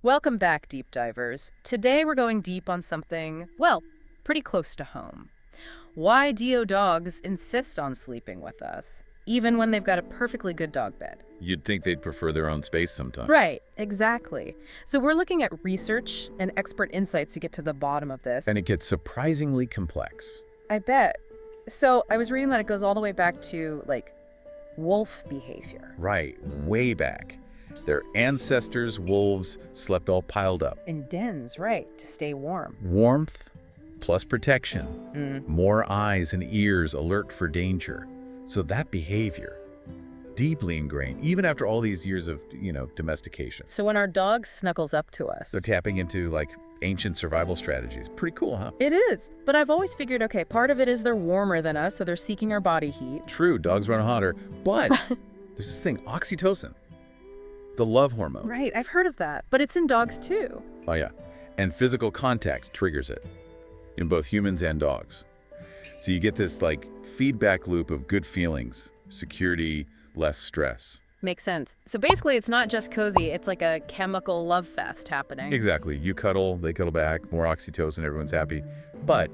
Welcome back, deep divers. Today we're going deep on something, well, pretty close to home. Why DO dogs insist on sleeping with us, even when they've got a perfectly good dog bed. You'd think they'd prefer their own space sometimes. Right, exactly. So we're looking at research and expert insights to get to the bottom of this. And it gets surprisingly complex. I bet. So I was reading that it goes all the way back to, wolf behavior. Right, way back. Their ancestors, wolves, slept all piled up. In dens, right, to stay warm. Warmth plus protection. More eyes and ears alert for danger. So that behavior, deeply ingrained, even after all these years of, domestication. So when our dog snuggles up to us... They're tapping into, ancient survival strategies. Pretty cool, huh? It is. But I've always figured, okay, part of it is they're warmer than us, so they're seeking our body heat. True, dogs run hotter. But there's this thing, oxytocin, the love hormone. Right, I've heard of that. But it's in dogs too. Oh, yeah. And physical contact triggers it in both humans and dogs. So you get this, feedback loop of good feelings, security, less stress. Makes sense. So basically, it's not just cozy. It's like a chemical love fest happening. Exactly. You cuddle, they cuddle back, more oxytocin, everyone's happy. But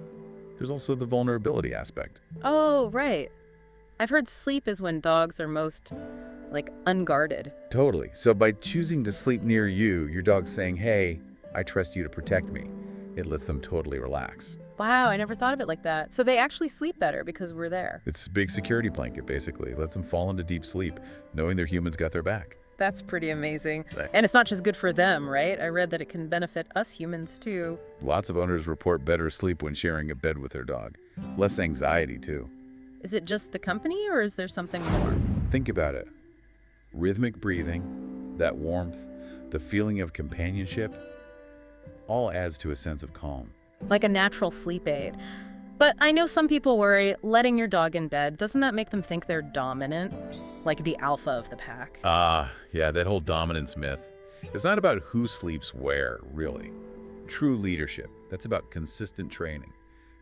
there's also the vulnerability aspect. Oh, right. I've heard sleep is when dogs are most, unguarded. Totally. So by choosing to sleep near you, your dog's saying, hey, I trust you to protect me. It lets them totally relax. Wow, I never thought of it like that. So they actually sleep better because we're there. It's a big security blanket, basically. It lets them fall into deep sleep, knowing their humans got their back. That's pretty amazing. Right. And it's not just good for them, right? I read that it can benefit us humans, too. Lots of owners report better sleep when sharing a bed with their dog. Less anxiety, too. Is it just the company, or is there something more? Think about it. Rhythmic breathing, that warmth, the feeling of companionship, all adds to a sense of calm. Like a natural sleep aid. But I know some people worry, letting your dog in bed, doesn't that make them think they're dominant? Like the alpha of the pack? Yeah, that whole dominance myth. It's not about who sleeps where, really. True leadership, that's about consistent training,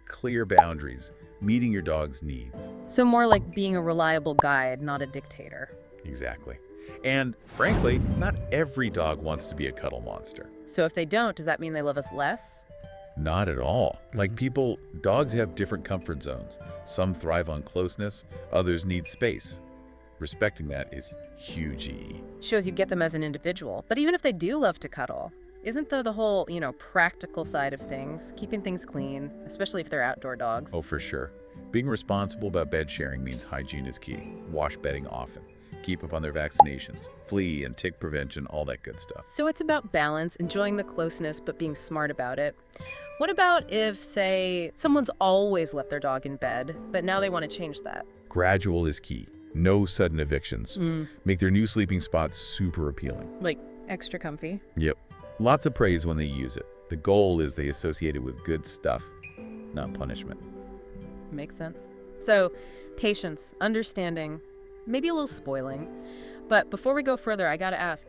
clear boundaries, meeting your dog's needs. So more like being a reliable guide, not a dictator. Exactly. And frankly, not every dog wants to be a cuddle monster. So if they don't, does that mean they love us less? Not at all. Like people, dogs have different comfort zones. Some thrive on closeness, others need space. Respecting that is huge. Shows you get them as an individual. But even if they do love to cuddle, isn't there the whole, practical side of things? Keeping things clean, especially if they're outdoor dogs. Oh, for sure. Being responsible about bed sharing means hygiene is key. Wash bedding often. Keep up on their vaccinations, flea and tick prevention, all that good stuff. So it's about balance, enjoying the closeness, but being smart about it. What about if, say, someone's always let their dog in bed, but now they want to change that? Gradual is key. No sudden evictions. Make their new sleeping spots super appealing. Like extra comfy? Yep. Lots of praise when they use it. The goal is they associate it with good stuff, not punishment. Makes sense. So, patience, understanding, maybe a little spoiling. But before we go further, I gotta ask,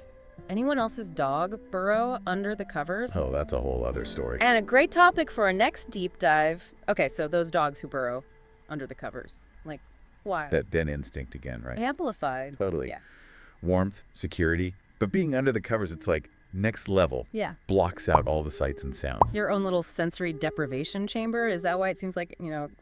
anyone else's dog burrow under the covers? Oh, that's a whole other story. And a great topic for our next deep dive. Okay, so those dogs who burrow under the covers. Why? That den instinct again, right? Amplified. Totally. Yeah. Warmth, security. But being under the covers, it's next level. Yeah. Blocks out all the sights and sounds. Your own little sensory deprivation chamber? Is that why it seems like,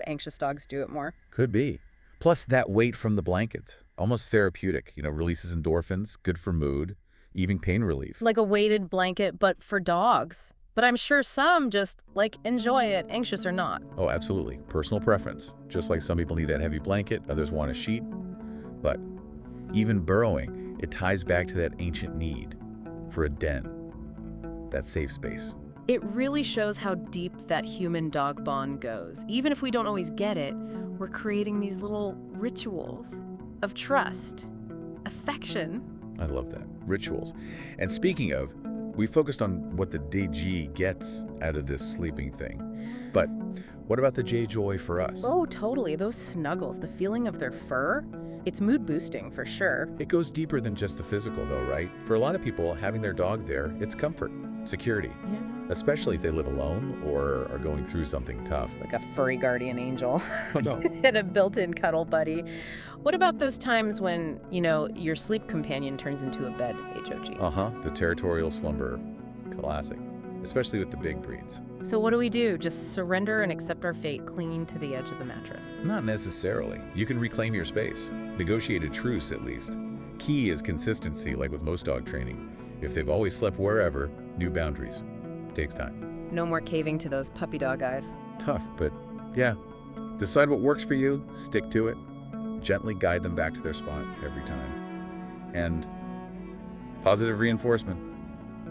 anxious dogs do it more? Could be. Plus that weight from the blankets. Almost therapeutic. Releases endorphins, good for mood, even pain relief. Like a weighted blanket, but for dogs. But I'm sure some just, enjoy it, anxious or not. Oh, absolutely. Personal preference. Just like some people need that heavy blanket, others want a sheet. But even burrowing, it ties back to that ancient need for a den, that safe space. It really shows how deep that human-dog bond goes. Even if we don't always get it, we're creating these little rituals of trust, affection. I love that. Rituals. And speaking of, we focused on what the DG gets out of this sleeping thing. But what about the J-Joy for us? Oh, totally. Those snuggles, the feeling of their fur, it's mood boosting for sure. It goes deeper than just the physical though, right? For a lot of people, having their dog there, it's comfort, security. Yeah. Especially if they live alone or are going through something tough. Like a furry guardian angel. Oh, no. And a built-in cuddle buddy. What about those times when, your sleep companion turns into a bed, HOG? The territorial slumberer. Classic. Especially with the big breeds. So what do we do? Just surrender and accept our fate, clinging to the edge of the mattress? Not necessarily. You can reclaim your space. Negotiate a truce, at least. Key is consistency, like with most dog training. If they've always slept wherever, new boundaries. Takes time. No more caving to those puppy dog eyes. Tough, but yeah. Decide what works for you, stick to it. Gently guide them back to their spot every time. And positive reinforcement.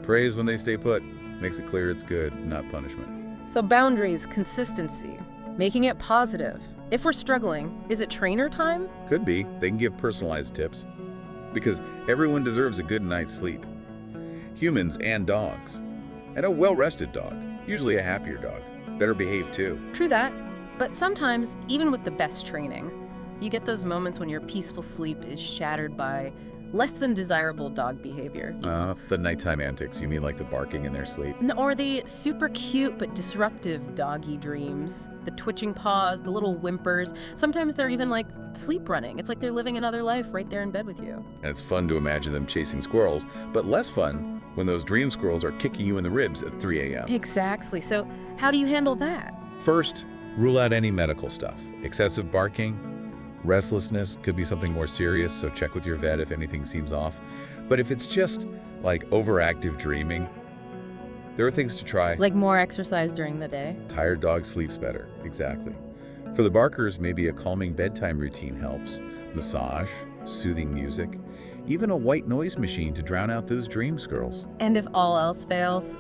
Praise when they stay put. Makes it clear it's good, not punishment. So boundaries, consistency, making it positive. If we're struggling, is it trainer time? Could be. They can give personalized tips. Because everyone deserves a good night's sleep. Humans and dogs. And a well-rested dog. Usually a happier dog. Better behaved too. True that. But sometimes, even with the best training, you get those moments when your peaceful sleep is shattered by less than desirable dog behavior. The nighttime antics. You mean like the barking in their sleep? Or the super cute but disruptive doggy dreams. The twitching paws, the little whimpers. Sometimes they're even like sleep running. It's like they're living another life right there in bed with you. And it's fun to imagine them chasing squirrels, but less fun when those dream squirrels are kicking you in the ribs at 3 a.m. Exactly. So how do you handle that? First, rule out any medical stuff. Excessive barking, restlessness could be something more serious, so check with your vet if anything seems off. But if it's just like overactive dreaming, there are things to try. Like more exercise during the day? Tired dog sleeps better, exactly. For the barkers, maybe a calming bedtime routine helps. Massage, soothing music, even a white noise machine to drown out those dream squirrels. And if all else fails?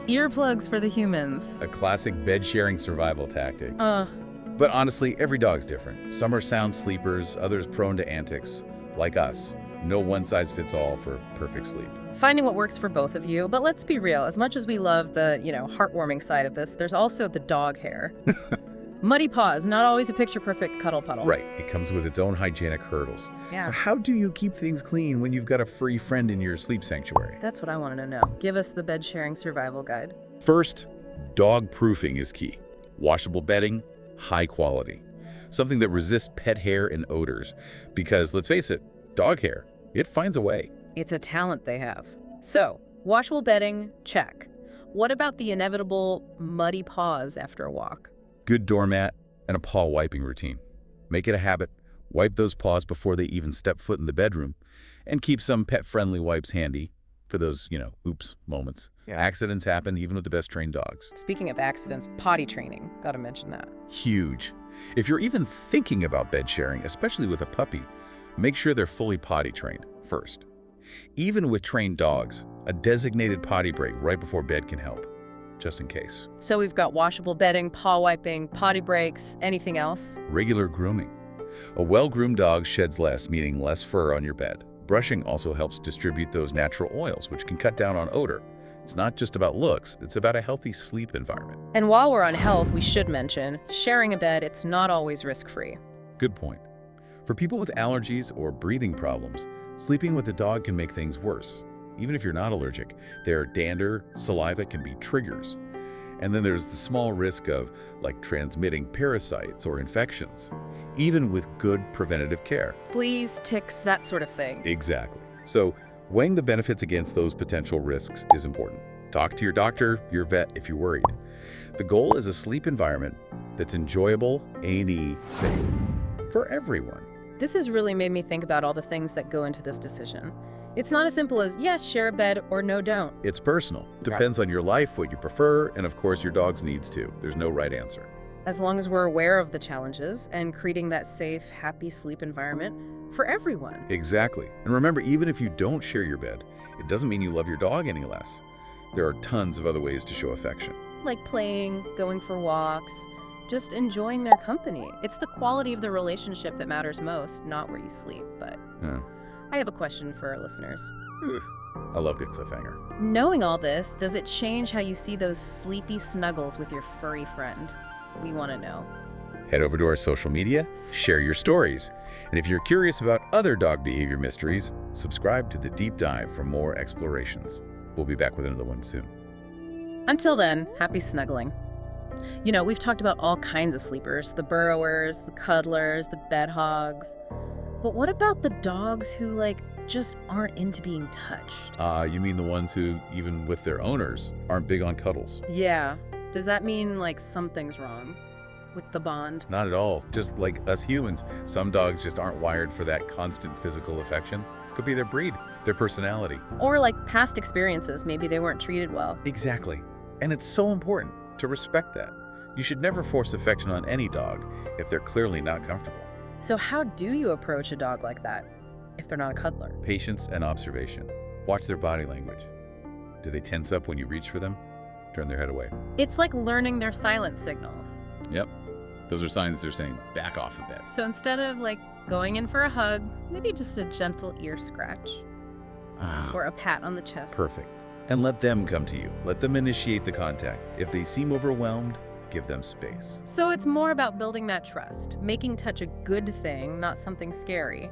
Earplugs for the humans. A classic bed-sharing survival tactic. But honestly, every dog's different. Some are sound sleepers, others prone to antics. Like us, no one-size-fits-all for perfect sleep. Finding what works for both of you, but let's be real. As much as we love the, heartwarming side of this, there's also the dog hair. Muddy paws, not always a picture-perfect cuddle puddle. Right, it comes with its own hygienic hurdles. Yeah. So how do you keep things clean when you've got a furry friend in your sleep sanctuary? That's what I wanted to know. Give us the bed-sharing survival guide. First, dog proofing is key. Washable bedding, high quality. Something that resists pet hair and odors. Because, let's face it, dog hair, it finds a way. It's a talent they have. So, washable bedding, check. What about the inevitable muddy paws after a walk? Good doormat and a paw wiping routine. Make it a habit. Wipe those paws before they even step foot in the bedroom. And keep some pet-friendly wipes handy for those, oops moments. Yeah. Accidents happen even with the best trained dogs. Speaking of accidents, potty training. Gotta mention that. Huge. If you're even thinking about bed sharing, especially with a puppy, make sure they're fully potty trained first. Even with trained dogs, a designated potty break right before bed can help, just in case. So we've got washable bedding, paw wiping, potty breaks, anything else? Regular grooming. A well-groomed dog sheds less, meaning less fur on your bed. Brushing also helps distribute those natural oils, which can cut down on odor. It's not just about looks, it's about a healthy sleep environment. And while we're on health, we should mention, sharing a bed, it's not always risk-free. Good point. For people with allergies or breathing problems, sleeping with a dog can make things worse. Even if you're not allergic, their dander, saliva can be triggers. And then there's the small risk of, transmitting parasites or infections, even with good preventative care. Fleas, ticks, that sort of thing. Exactly. So, weighing the benefits against those potential risks is important. Talk to your doctor, your vet, if you're worried. The goal is a sleep environment that's enjoyable, A&E safe for everyone. This has really made me think about all the things that go into this decision. It's not as simple as, yes, share a bed, or no, don't. It's personal. Depends on your life, what you prefer, and of course your dog's needs too. There's no right answer. As long as we're aware of the challenges and creating that safe, happy sleep environment for everyone. Exactly. And remember, even if you don't share your bed, it doesn't mean you love your dog any less. There are tons of other ways to show affection. Like playing, going for walks, just enjoying their company. It's the quality of the relationship that matters most, not where you sleep. But I have a question for our listeners. I love good cliffhanger. Knowing all this, does it change how you see those sleepy snuggles with your furry friend? We want to know. Head over to our social media, share your stories. And if you're curious about other dog behavior mysteries, subscribe to The Deep Dive for more explorations. We'll be back with another one soon. Until then, happy snuggling. We've talked about all kinds of sleepers, the burrowers, the cuddlers, the bed hogs. But what about the dogs who, just aren't into being touched. You mean the ones who, even with their owners, aren't big on cuddles? Yeah. Does that mean, like, something's wrong with the bond? Not at all. Just like us humans, some dogs just aren't wired for that constant physical affection. Could be their breed, their personality. Or, like, past experiences. Maybe they weren't treated well. Exactly. And it's so important to respect that. You should never force affection on any dog if they're clearly not comfortable. So how do you approach a dog like that if they're not a cuddler? Patience and observation. Watch their body language. Do they tense up when you reach for them? Turn their head away. It's like learning their silent signals. Yep. Those are signs they're saying, back off a bit. So instead of, like, going in for a hug, maybe just a gentle ear scratch or a pat on the chest. Perfect. And let them come to you. Let them initiate the contact. If they seem overwhelmed, give them space. So it's more about building that trust, making touch a good thing, not something scary.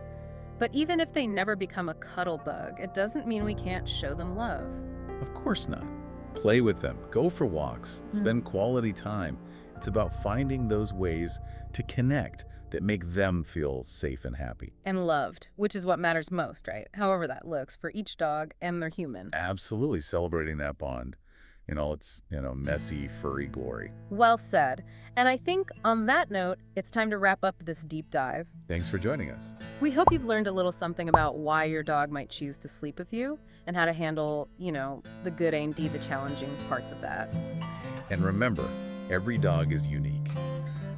But even if they never become a cuddle bug, it doesn't mean we can't show them love. Of course not. Play with them. Go for walks. Spend quality time. It's about finding those ways to connect that make them feel safe and happy. And loved, which is what matters most, right? However that looks for each dog and their human. Absolutely celebrating that bond in all its, messy, furry glory. Well said. And I think on that note, it's time to wrap up this deep dive. Thanks for joining us. We hope you've learned a little something about why your dog might choose to sleep with you and how to handle, the good and the challenging parts of that. And remember, every dog is unique.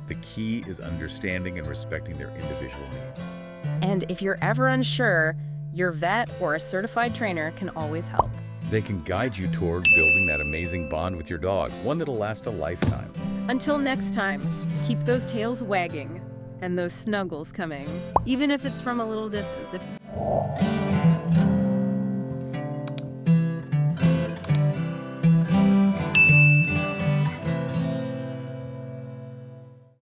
The key is understanding and respecting their individual needs. And if you're ever unsure, your vet or a certified trainer can always help. They can guide you toward building that amazing bond with your dog, one that'll last a lifetime. Until next time, keep those tails wagging and those snuggles coming, even if it's from a little distance.